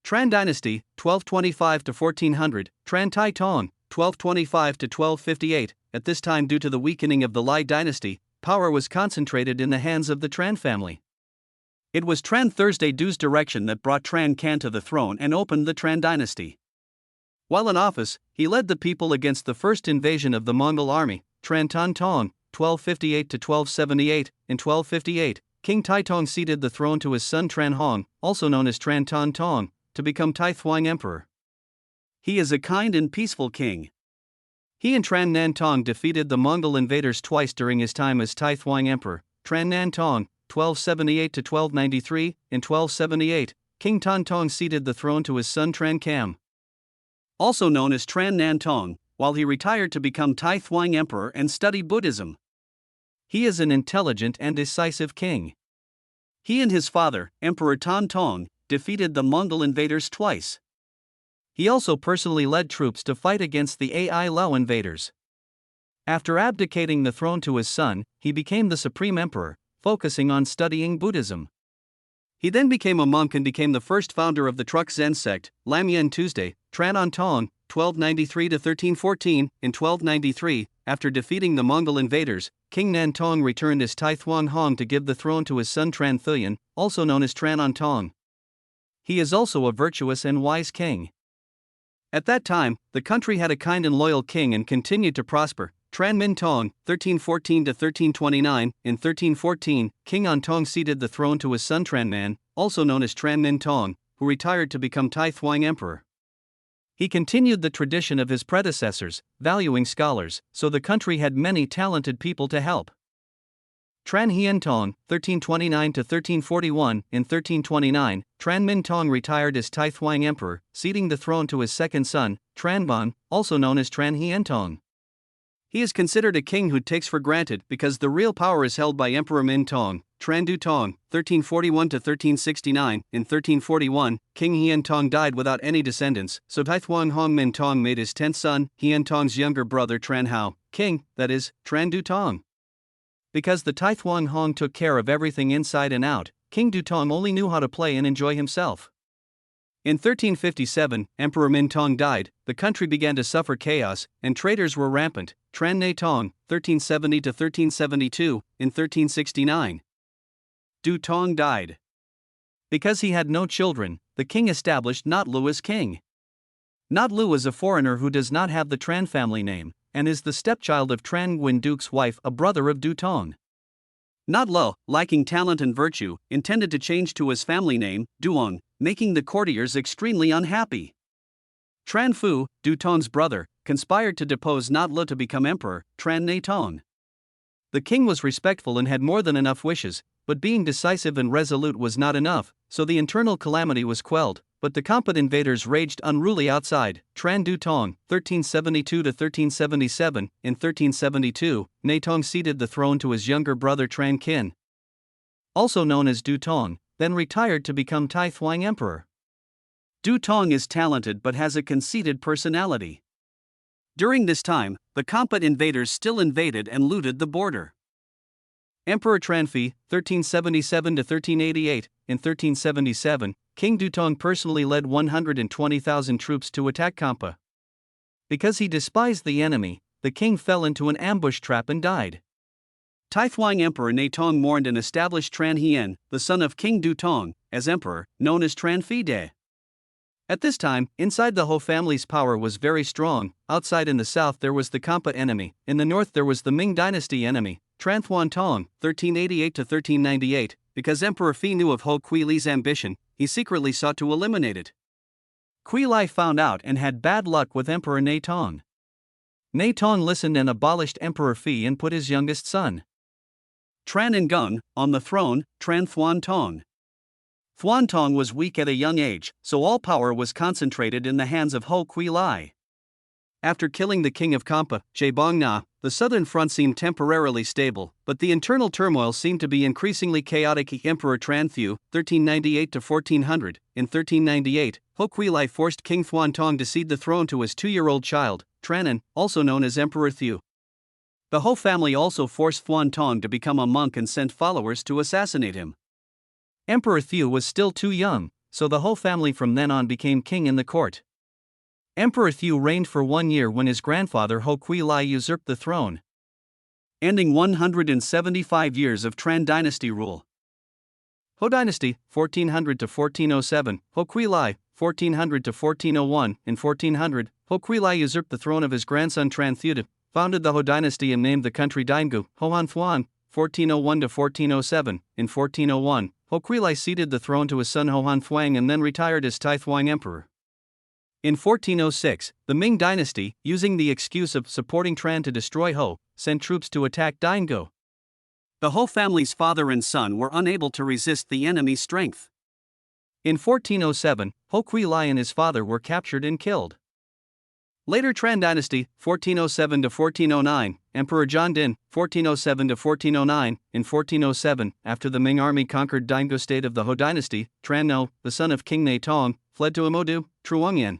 Tran Dynasty, 1225 to 1400, Tran Tai Tong, 1225 to 1258. At this time, due to the weakening of the Lai dynasty, power was concentrated in the hands of the Tran family. It was Tran Thursday Du's direction that brought Tran Can to the throne and opened the Tran dynasty. While in office, he led the people against the first invasion of the Mongol army, Tran Tan Tong, 1258 to 1278. In 1258, King Tai Tong ceded the throne to his son Tran Hong, also known as Tran Tan Tong, to become Tai Thuong Emperor. He is a kind and peaceful king. He and Tran Nan Tong defeated the Mongol invaders twice during his time as Tai Thuong Emperor. Tran Nan Tong, 1278 to 1293. In 1278, King Tan Tong ceded the throne to his son Tran Cam, also known as Tran Nan Tong, while he retired to become Tai Thuong Emperor and study Buddhism. He is an intelligent and decisive king. He and his father, Emperor Tan Tong, defeated the Mongol invaders twice. He also personally led troops to fight against the Ai Lao invaders. After abdicating the throne to his son, he became the supreme emperor, focusing on studying Buddhism. He then became a monk and became the first founder of the Truk Zen sect, Lam Yen Tuesday, Tran On Tong, 1293 to 1314. In 1293, after defeating the Mongol invaders, King Nan Tong returned as Tai Thuong Hong to give the throne to his son Tran Thuyen, also known as Tran On Tong. He is also a virtuous and wise king. At that time, the country had a kind and loyal king and continued to prosper. Tran Min Tong, 1314 to 1329. In 1314, King On Tong ceded the throne to his son Tran Man, also known as Tran Min Tong, who retired to become Tai Thuong Emperor. He continued the tradition of his predecessors, valuing scholars, so the country had many talented people to help. Tran Hien Tong, 1329 to 1341. In 1329, Tran Min Tong retired as Tai Thuong Emperor, ceding the throne to his second son, Tran Bon, also known as Tran Hien Tong. He is considered a king who takes for granted because the real power is held by Emperor Min Tong, Tran Du Tong, 1341 to 1369. In 1341, King Hien Tong died without any descendants, so Tai Thuong Hong Min Tong made his 10th son, Hien Tong's younger brother Tran Hao, king, that is, Tran Du Tong. Because the Tai Thuong Hong took care of everything inside and out, King Du Tong only knew how to play and enjoy himself. In 1357, Emperor Min Tong died, the country began to suffer chaos, and traitors were rampant. Tran Ne Tong, 1370 to 1372. In 1369, Du Tong died. Because he had no children, the king established Not Lu as king. Not Lu is a foreigner who does not have the Tran family name, and is the stepchild of Tran Nguyen Duke's wife, a brother of Du Tong. Not Lu, liking talent and virtue, intended to change to his family name, Duong, making the courtiers extremely unhappy. Tran Fu, Du Tong's brother, conspired to depose Not Lu to become emperor, Tran Ne Tong. The king was respectful and had more than enough wishes, but being decisive and resolute was not enough, so the internal calamity was quelled, but the Kampat invaders raged unruly outside. Tran Du Tong, 1372 to 1377. In 1372, Ne Tong ceded the throne to his younger brother Tran Kin, also known as Du Tong, then retired to become Tai Thuong Emperor. Du Tong is talented but has a conceited personality. During this time, the Kampat invaders still invaded and looted the border. Emperor Tranfi, 1377 to 1388. In 1377, King Du Tong personally led 120,000 troops to attack Kampa. Because he despised the enemy, the king fell into an ambush trap and died. Tai Thuong Emperor Ne Tong mourned and established Tran Hien, the son of King Du Tong, as emperor, known as Tran Phi De. At this time, inside the Ho family's power was very strong. Outside in the south there was the Kampa enemy, in the north there was the Ming dynasty enemy, Tran Thuong Tong, 1388 to 1398. Because Emperor Phi knew of Ho Kui Li's ambition, he secretly sought to eliminate it. Kui Li found out and had bad luck with Emperor Ne Tong. Ne Tong listened and abolished Emperor Phi and put his youngest son, Tran Ngung, on the throne, Tran Thuong Tong. Thuong Tong was weak at a young age, so all power was concentrated in the hands of Ho Kui Li. After killing the king of Kampa, Jebong Na, the southern front seemed temporarily stable, but the internal turmoil seemed to be increasingly chaotic. Emperor Tran Thieu, 1398 to 1400. In 1398, Ho Kui Li forced King Thuong Tong to cede the throne to his 2-year-old child, Tranan, also known as Emperor Thieu. The Ho family also forced Thuong Tong to become a monk and sent followers to assassinate him. Emperor Thieu was still too young, so the whole family from then on became king in the court. Emperor Thieu reigned for 1 year when his grandfather Ho Quy Lai usurped the throne, ending 175 years of Tran dynasty rule. Ho dynasty, 1400 to 1407, Ho Quy Lai, 1400 to 1401. In 1400, Ho Quy Lai usurped the throne of his grandson Tran Thieu, founded the Ho dynasty and named the country Daingu, Hoan Phuan, 1401 to 1407. In 1401, Ho Quy Lai ceded the throne to his son Hoan Phuang and then retired as Tai Thuong emperor. In 1406, the Ming dynasty, using the excuse of supporting Tran to destroy Ho, sent troops to attack Daingu. The Ho family's father and son were unable to resist the enemy's strength. In 1407, Ho Quy Lai and his father were captured and killed. Later Tran dynasty, 1407 to 1409, Emperor John Din, 1407 to 1409. In 1407, after the Ming army conquered Daingu state of the Ho dynasty, Tran No, the son of King Na Tong, fled to Imodu, Truongyen.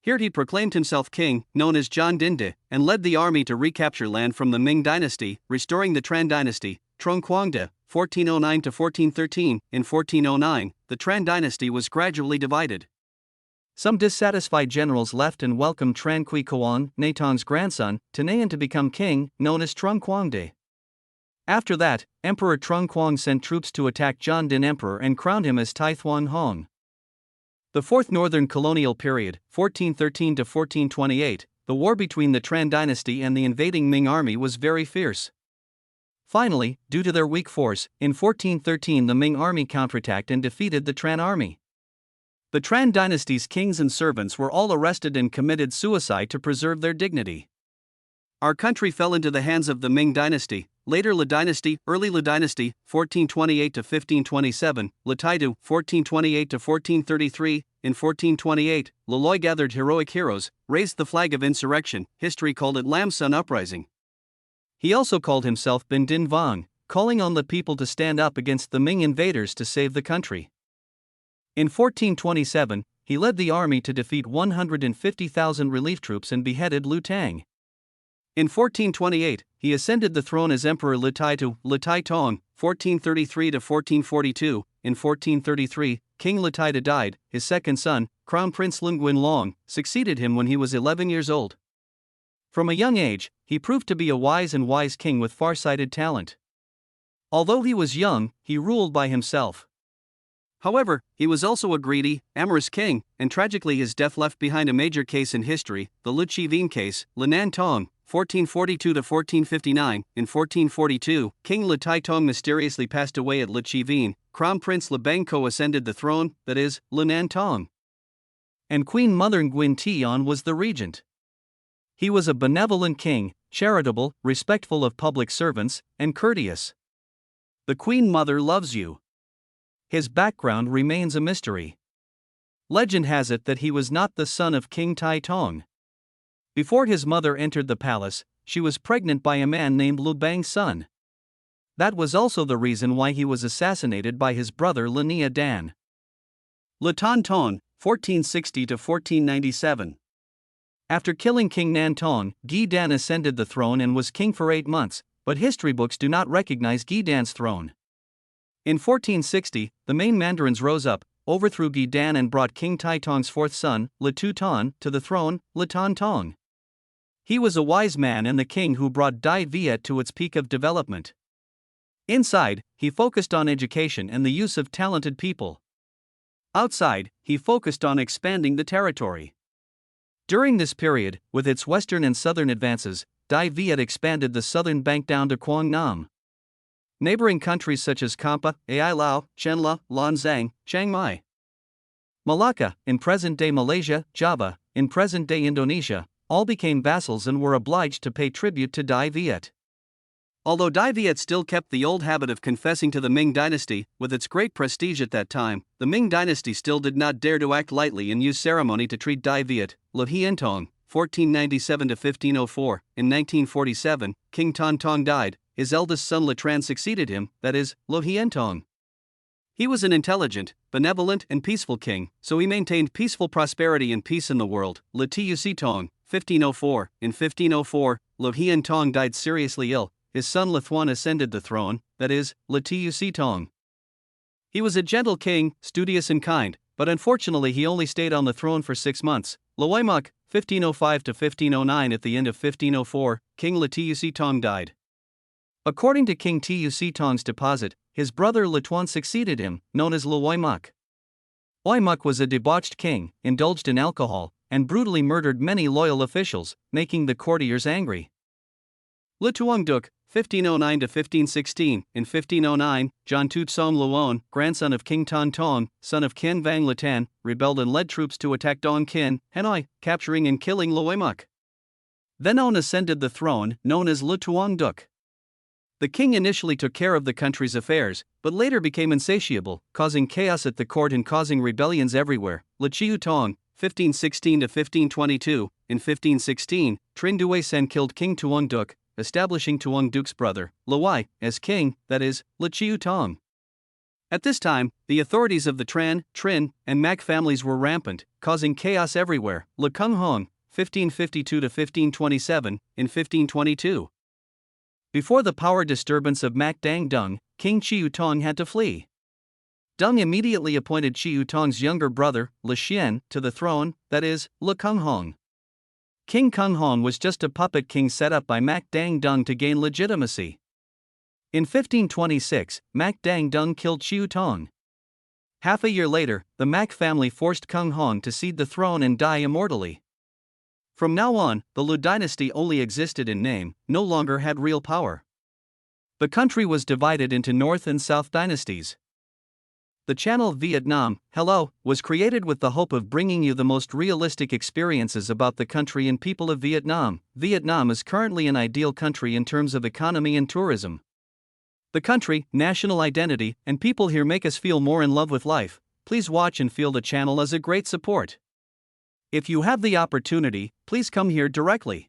Here he proclaimed himself king, known as John Dinde, and led the army to recapture land from the Ming dynasty, restoring the Tran dynasty, Trong Quang-de, 1409 to 1413. In 1409, the Tran dynasty was gradually divided. Some dissatisfied generals left and welcomed Tran Quy Koan, Na Tong's grandson, to Nayan to become king, known as Trong Quang-de. After that, Emperor Trong Quang sent troops to attack John Din emperor and crowned him as Tai Thuong Hong. The Fourth Northern Colonial Period, 1413 to 1428, the war between the Tran dynasty and the invading Ming army was very fierce. Finally, due to their weak force, in 1413 the Ming army counterattacked and defeated the Tran army. The Tran dynasty's kings and servants were all arrested and committed suicide to preserve their dignity. Our country fell into the hands of the Ming dynasty, later La dynasty, early La dynasty, 1428 to 1527, La Taidu, 1428 to 1433. In 1428, Loloi gathered heroic heroes, raised the flag of insurrection. History called it Lam Son Uprising. He also called himself Bin Din Vong, calling on the people to stand up against the Ming invaders to save the country. In 1427, he led the army to defeat 150,000 relief troops and beheaded Lu Tang. In 1428, he ascended the throne as Emperor Le Tai To, Le Tai Tong, 1433 to 1442. In 1433, King Le Tai To died. His second son, Crown Prince Lung Nguyen Long, succeeded him when he was 11 years old. From a young age, he proved to be a wise king with far-sighted talent. Although he was young, he ruled by himself. However, he was also a greedy, amorous king, and tragically his death left behind a major case in history, the Lu Chi Vien case, Le Nan Tong, 1442 to 1459. In 1442, King Le Tai Tong mysteriously passed away at Le Chi Vien. Crown Prince Le Bang Co ascended the throne, that is, Le Nan Tong. And Queen Mother Nguyen Thi was the regent. He was a benevolent king, charitable, respectful of public servants, and courteous. The Queen Mother loves you. His background remains a mystery. Legend has it that he was not the son of King Tai Tong. Before his mother entered the palace, she was pregnant by a man named Lu Bang's son. That was also the reason why he was assassinated by his brother Le Nia Dan. Le Tan Ton, 1460 to 1497. After killing King Nan Tong, Gi Dan ascended the throne and was king for 8 months, but history books do not recognize Gi Dan's throne. In 1460, the main mandarins rose up, overthrew Gi Dan and brought King Tai Tong's fourth son, Le Tu Ton, to the throne, Le Tan Tong. He was a wise man and the king who brought Dai Viet to its peak of development. Inside, he focused on education and the use of talented people. Outside, he focused on expanding the territory. During this period, with its western and southern advances, Dai Viet expanded the southern bank down to Quang Nam. Neighboring countries such as Kampa, Ai Lao, Chenla, Lan Xang, Chiang Mai, Malacca, in present-day Malaysia, Java, in present-day Indonesia, all became vassals and were obliged to pay tribute to Dai Viet. Although Dai Viet still kept the old habit of confessing to the Ming dynasty, with its great prestige at that time, the Ming dynasty still did not dare to act lightly and use ceremony to treat Dai Viet, Le Hien Tong, 1497 to 1504. In 1947, King Tan Tong died. His eldest son Le Tran succeeded him, that is, Lo Hien Tong. He was an intelligent, benevolent, and peaceful king, so he maintained peaceful prosperity and peace in the world. Le Tu Si Tong, 1504. In 1504, Lo Hien Tong died seriously ill. His son Le Thuan ascended the throne, that is, Le Tu Si Tong. He was a gentle king, studious and kind, but unfortunately he only stayed on the throne for 6 months. Loy Mak, 1505 to 1509. At the end of 1504, King Letiu Tong died. According to King Tu Tong's deposit, his brother Latuan succeeded him, known as Loy Mak. Loy Mak was a debauched king, indulged in alcohol, and brutally murdered many loyal officials, making the courtiers angry. Latuang Duk, 1509 to 1516. In 1509, John Tu Som Luon, grandson of King Tan Tong, son of Kin Vang Latan, rebelled and led troops to attack Dong Kin, Hanoi, capturing and killing Loy Mak. Then On ascended the throne, known as Latuang Duk. The king initially took care of the country's affairs, but later became insatiable, causing chaos at the court and causing rebellions everywhere. Lichiu Tong, 1516 to 1522. In 1516, Trin Due Sen killed King Tuong Duk, establishing Tuong Duk's brother, Lawai, as king, that is, Lichiu Tong. At this time, the authorities of the Tran, Trin, and Mac families were rampant, causing chaos everywhere. Le Kung Hong, 1552 to 1527. In 1522, before the power disturbance of Mac Dang Dung, King Chiu Tong had to flee. Dung immediately appointed Chiu Tong's younger brother, Le Xian, to the throne, that is, Le Kung Hong. King Kung Hong was just a puppet king set up by Mac Dang Dung to gain legitimacy. In 1526, Mac Dang Dung killed Chiu Tong. Half a year later, the Mac family forced Kung Hong to cede the throne and die immortally. From now on, the Lu dynasty only existed in name, no longer had real power. The country was divided into North and South dynasties. The channel VIET NAM, Hello, was created with the hope of bringing you the most realistic experiences about the country and people of Vietnam. Vietnam is currently an ideal country in terms of economy and tourism. The country, national identity, and people here make us feel more in love with life. Please watch and feel the channel as a great support. If you have the opportunity, please come here directly.